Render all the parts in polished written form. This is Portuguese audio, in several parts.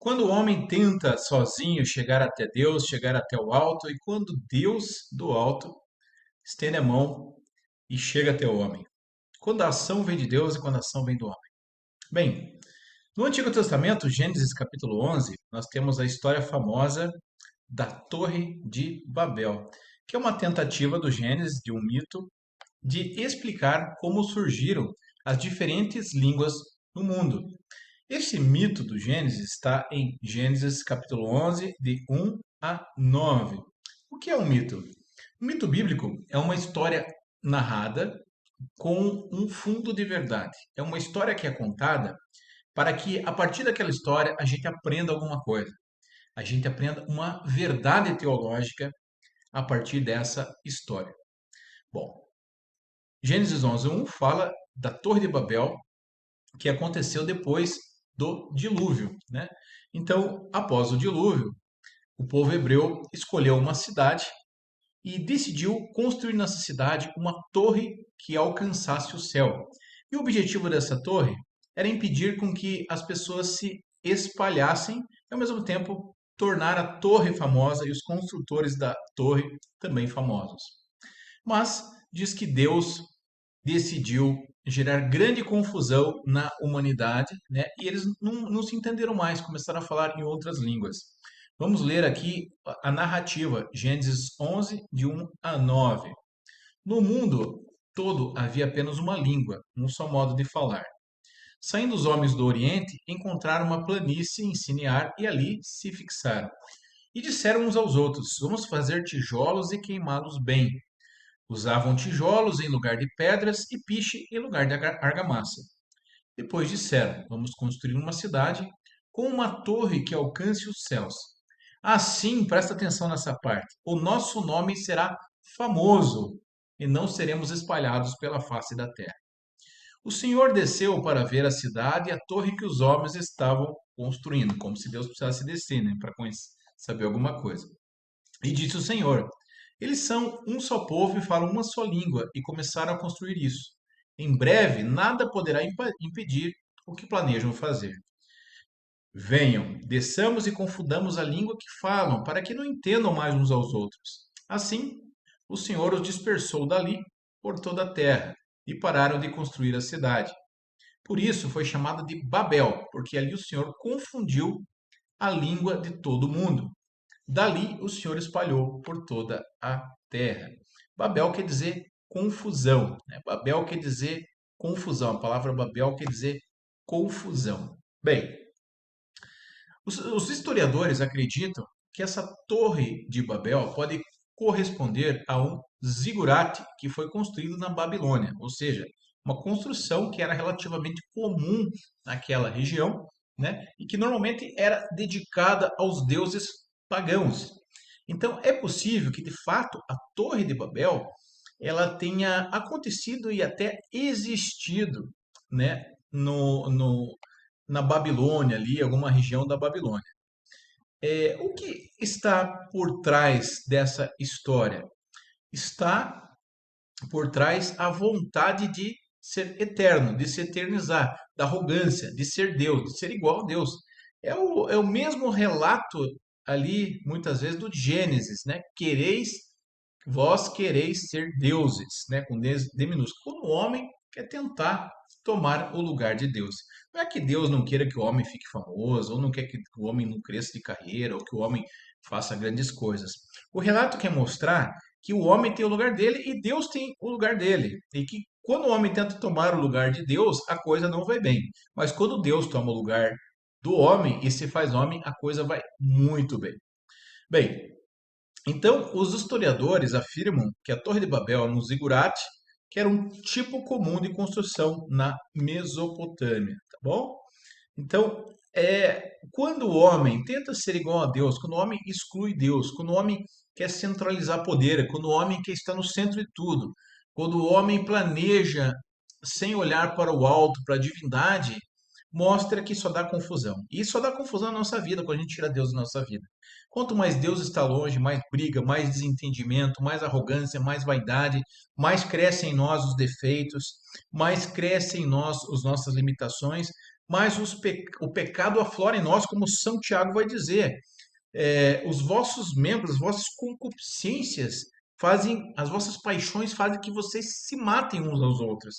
Quando o homem tenta sozinho chegar até Deus, chegar até o alto, e quando Deus do alto estende a mão e chega até o homem. Quando a ação vem de Deus e quando a ação vem do homem. Bem, no Antigo Testamento, Gênesis capítulo 11, nós temos a história famosa da Torre de Babel, que é uma tentativa do Gênesis, de um mito, de explicar como surgiram as diferentes línguas no mundo. Esse mito do Gênesis está em Gênesis capítulo 11, de 1 a 9. O que é um mito? O mito bíblico é uma história narrada com um fundo de verdade. É uma história que é contada para que, a partir daquela história, a gente aprenda alguma coisa. A gente aprenda uma verdade teológica a partir dessa história. Bom, Gênesis 11:1 fala da Torre de Babel, que aconteceu depois do dilúvio, né? Então, após o dilúvio, o povo hebreu escolheu uma cidade e decidiu construir nessa cidade uma torre que alcançasse o céu. E o objetivo dessa torre era impedir com que as pessoas se espalhassem e, ao mesmo tempo, tornar a torre famosa e os construtores da torre também famosos. Mas diz que Deus decidiu gerar grande confusão na humanidade, né? E eles não se entenderam mais, começaram a falar em outras línguas. Vamos ler aqui a narrativa, Gênesis 11, de 1 a 9. No mundo todo havia apenas uma língua, um só modo de falar. Saindo os homens do Oriente, encontraram uma planície em Sinear e ali se fixaram. E disseram uns aos outros: Vamos fazer tijolos e queimá-los bem. Usavam tijolos em lugar de pedras e piche em lugar de argamassa. Depois disseram: Vamos construir uma cidade com uma torre que alcance os céus. Assim, presta atenção nessa parte, o nosso nome será famoso e não seremos espalhados pela face da terra. O Senhor desceu para ver a cidade e a torre que os homens estavam construindo, como se Deus precisasse descer, né, para saber alguma coisa. E disse o Senhor: Eles são um só povo e falam uma só língua, e começaram a construir isso. Em breve, nada poderá impedir o que planejam fazer. Venham, desçamos e confundamos a língua que falam, para que não entendam mais uns aos outros. Assim, o Senhor os dispersou dali por toda a terra, e pararam de construir a cidade. Por isso foi chamada de Babel, porque ali o Senhor confundiu a língua de todo mundo. Dali o Senhor espalhou por toda a terra. Babel quer dizer confusão, né? Babel quer dizer confusão. A palavra Babel quer dizer confusão. Bem, os historiadores acreditam que essa torre de Babel pode corresponder a um zigurate que foi construído na Babilônia, ou seja, uma construção que era relativamente comum naquela região, né? E que normalmente era dedicada aos deuses pagãos. Então, é possível que, de fato, a Torre de Babel ela tenha acontecido e até existido, né, na Babilônia, ali, alguma região da Babilônia. O que está por trás dessa história? Está por trás a vontade de ser eterno, de se eternizar, da arrogância, de ser Deus, de ser igual a Deus. É o mesmo relato ali, muitas vezes, do Gênesis, né? Vós quereis ser deuses, né? Com D minúsculo. Quando o homem quer tentar tomar o lugar de Deus. Não é que Deus não queira que o homem fique famoso, ou não quer que o homem não cresça de carreira, ou que o homem faça grandes coisas. O relato quer mostrar que o homem tem o lugar dele e Deus tem o lugar dele. E que quando o homem tenta tomar o lugar de Deus, a coisa não vai bem. Mas quando Deus toma o lugar do homem e se faz homem, a coisa vai muito bem. Bem, então os historiadores afirmam que a Torre de Babel, no zigurate, que era um tipo comum de construção na Mesopotâmia, tá bom? Então, quando o homem tenta ser igual a Deus, quando o homem exclui Deus, quando o homem quer centralizar poder, quando o homem quer estar no centro de tudo, quando o homem planeja sem olhar para o alto, para a divindade, mostra que só dá confusão. E só dá confusão na nossa vida quando a gente tira Deus da nossa vida. Quanto mais Deus está longe, mais briga, mais desentendimento, mais arrogância, mais vaidade, mais crescem em nós os defeitos, mais crescem em nós as nossas limitações, mas o pecado aflora em nós, como São Tiago vai dizer. Os vossos membros, as vossas concupiscências fazem, as vossas paixões fazem que vocês se matem uns aos outros.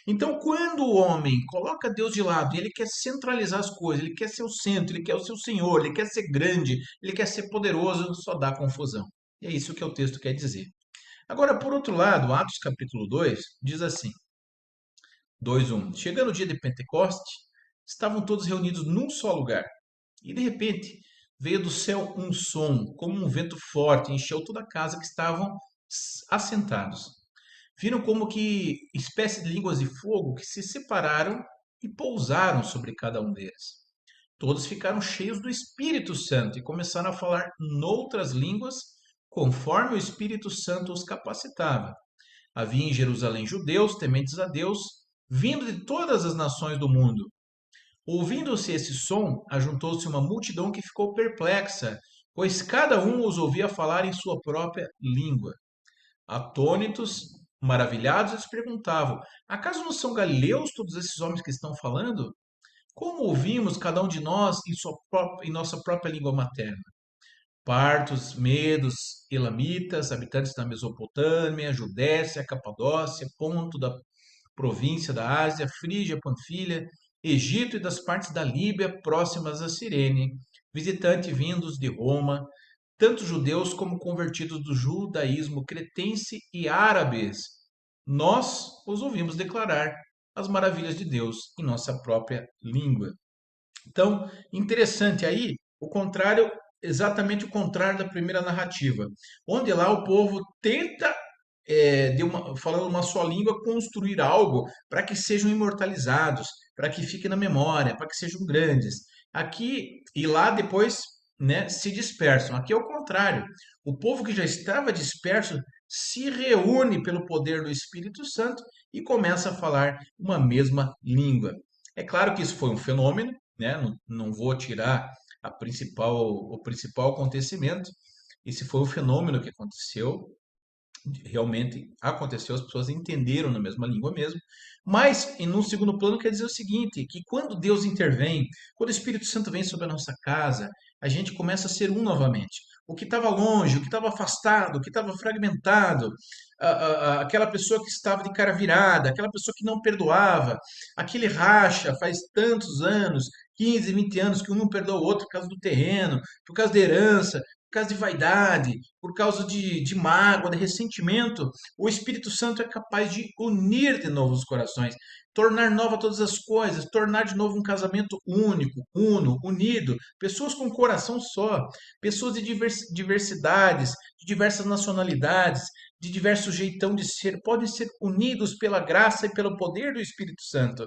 Então, quando o homem coloca Deus de lado e ele quer centralizar as coisas, ele quer ser o centro, ele quer o seu senhor, ele quer ser grande, ele quer ser poderoso, só dá confusão. E é isso que o texto quer dizer. Agora, por outro lado, Atos capítulo 2 diz assim: 2:1. Chegando o dia de Pentecoste, estavam todos reunidos num só lugar. E de repente veio do céu um som, como um vento forte, e encheu toda a casa que estavam assentados. Viram como que espécie de línguas de fogo que se separaram e pousaram sobre cada um deles. Todos ficaram cheios do Espírito Santo e começaram a falar noutras línguas, conforme o Espírito Santo os capacitava. Havia em Jerusalém judeus tementes a Deus, vindo de todas as nações do mundo. Ouvindo-se esse som, ajuntou-se uma multidão que ficou perplexa, pois cada um os ouvia falar em sua própria língua. Atônitos, maravilhados, eles perguntavam: acaso não são galileus todos esses homens que estão falando? Como ouvimos cada um de nós em nossa própria língua materna? Partos, medos, elamitas, habitantes da Mesopotâmia, Judécia, Capadócia, Ponto, da província da Ásia, Frígia, Panfilha, Egito e das partes da Líbia próximas a Cirene, visitantes vindos de Roma, tanto judeus como convertidos do judaísmo cretense e árabes. Nós os ouvimos declarar as maravilhas de Deus em nossa própria língua. Então, interessante aí, o contrário, exatamente o contrário da primeira narrativa, onde lá o povo tenta, falando uma só língua, construir algo para que sejam imortalizados, para que fiquem na memória, para que sejam grandes. Aqui e lá depois, né, se dispersam. Aqui é o contrário. O povo que já estava disperso se reúne pelo poder do Espírito Santo e começa a falar uma mesma língua. É claro que isso foi um fenômeno, né? Não vou tirar o principal acontecimento. Esse foi o fenômeno que aconteceu, realmente aconteceu, as pessoas entenderam na mesma língua mesmo. Mas, em um segundo plano, quer dizer o seguinte, que quando Deus intervém, quando o Espírito Santo vem sobre a nossa casa, a gente começa a ser um novamente. O que estava longe, o que estava afastado, o que estava fragmentado, aquela pessoa que estava de cara virada, aquela pessoa que não perdoava, aquele racha faz tantos anos, 15, 20 anos, que um não perdoa o outro por causa do terreno, por causa da herança, por causa de vaidade, por causa de mágoa, de ressentimento, o Espírito Santo é capaz de unir de novo os corações, tornar nova todas as coisas, tornar de novo um casamento único, uno, unido, pessoas com um coração só, pessoas de diversidades, de diversas nacionalidades, de diverso jeitão de ser, podem ser unidos pela graça e pelo poder do Espírito Santo.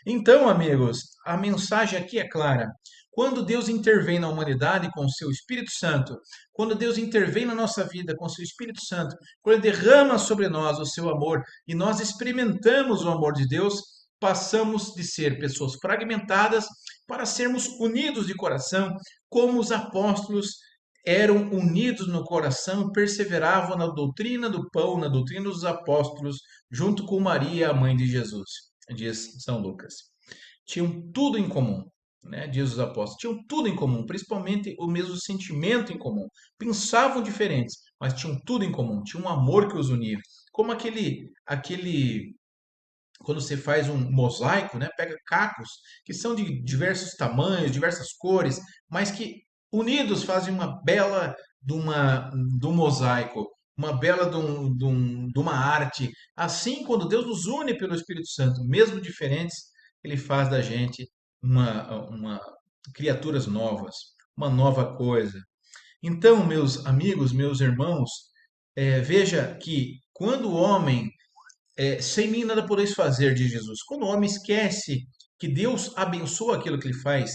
Então, amigos, a mensagem aqui é clara. Quando Deus intervém na humanidade com o seu Espírito Santo, quando Deus intervém na nossa vida com o seu Espírito Santo, quando Ele derrama sobre nós o seu amor e nós experimentamos o amor de Deus, passamos de ser pessoas fragmentadas para sermos unidos de coração, como os apóstolos eram unidos no coração e perseveravam na doutrina do pão, na doutrina dos apóstolos, junto com Maria, a mãe de Jesus, diz São Lucas. Tinham tudo em comum, né? Diz os apóstolos, tinham tudo em comum, principalmente o mesmo sentimento em comum. Pensavam diferentes, mas tinham tudo em comum, tinha um amor que os unia. Como aquele quando você faz um mosaico, né, pega cacos que são de diversos tamanhos, diversas cores, mas que unidos fazem uma bela de um mosaico, uma bela de uma arte. Assim, quando Deus nos une pelo Espírito Santo, mesmo diferentes, Ele faz da gente uma criaturas novas, uma nova coisa. Então, meus amigos, meus irmãos, veja que quando o homem sem mim nada podeis fazer, diz Jesus. Quando o homem esquece que Deus abençoa aquilo que ele faz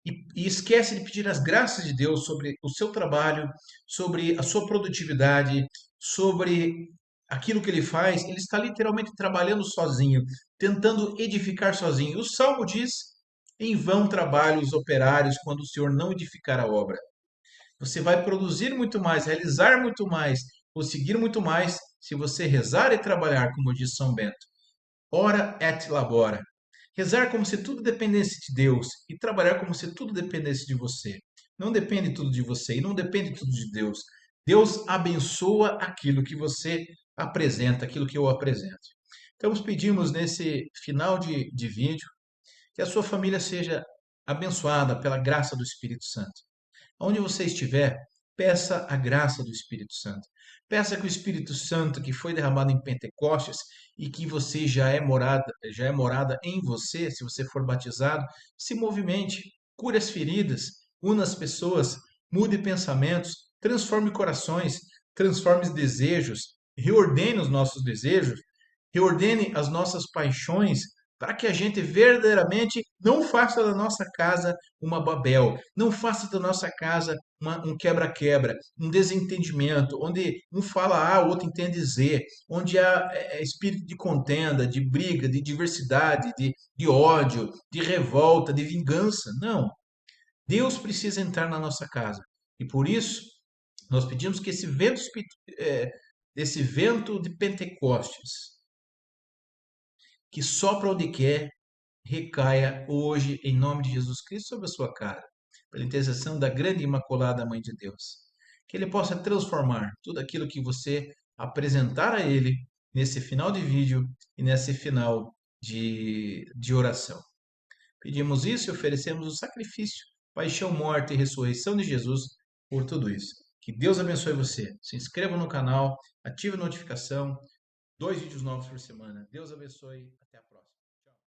e esquece de pedir as graças de Deus sobre o seu trabalho, sobre a sua produtividade, sobre aquilo que ele faz, ele está literalmente trabalhando sozinho, tentando edificar sozinho. O Salmo diz: em vão trabalham os operários quando o Senhor não edificar a obra. Você vai produzir muito mais, realizar muito mais, conseguir muito mais se você rezar e trabalhar, como diz São Bento. Ora et labora. Rezar como se tudo dependesse de Deus e trabalhar como se tudo dependesse de você. Não depende tudo de você e não depende tudo de Deus. Deus abençoa aquilo que você apresenta, aquilo que eu apresento. Então, pedimos nesse final de vídeo que a sua família seja abençoada pela graça do Espírito Santo. Onde você estiver, peça a graça do Espírito Santo. Peça que o Espírito Santo, que foi derramado em Pentecostes e que você já é morada em você, se você for batizado, se movimente, cure as feridas, una as pessoas, mude pensamentos, transforme corações, transforme desejos, reordene os nossos desejos, reordene as nossas paixões, para que a gente verdadeiramente não faça da nossa casa uma Babel, não faça da nossa casa um quebra-quebra, um desentendimento, onde um fala A, o outro entende Z, onde há espírito de contenda, de briga, de diversidade, de ódio, de revolta, de vingança. Não. Deus precisa entrar na nossa casa. E por isso, nós pedimos que esse vento de Pentecostes, que sopra onde quer, recaia hoje, em nome de Jesus Cristo, sobre a sua casa, pela intercessão da grande e Imaculada Mãe de Deus. Que Ele possa transformar tudo aquilo que você apresentar a Ele nesse final de vídeo e nesse final de oração. Pedimos isso e oferecemos o sacrifício, paixão, morte e ressurreição de Jesus por tudo isso. Que Deus abençoe você. Se inscreva no canal, ative a notificação, 2 vídeos novos por semana. Deus abençoe. Até a próxima.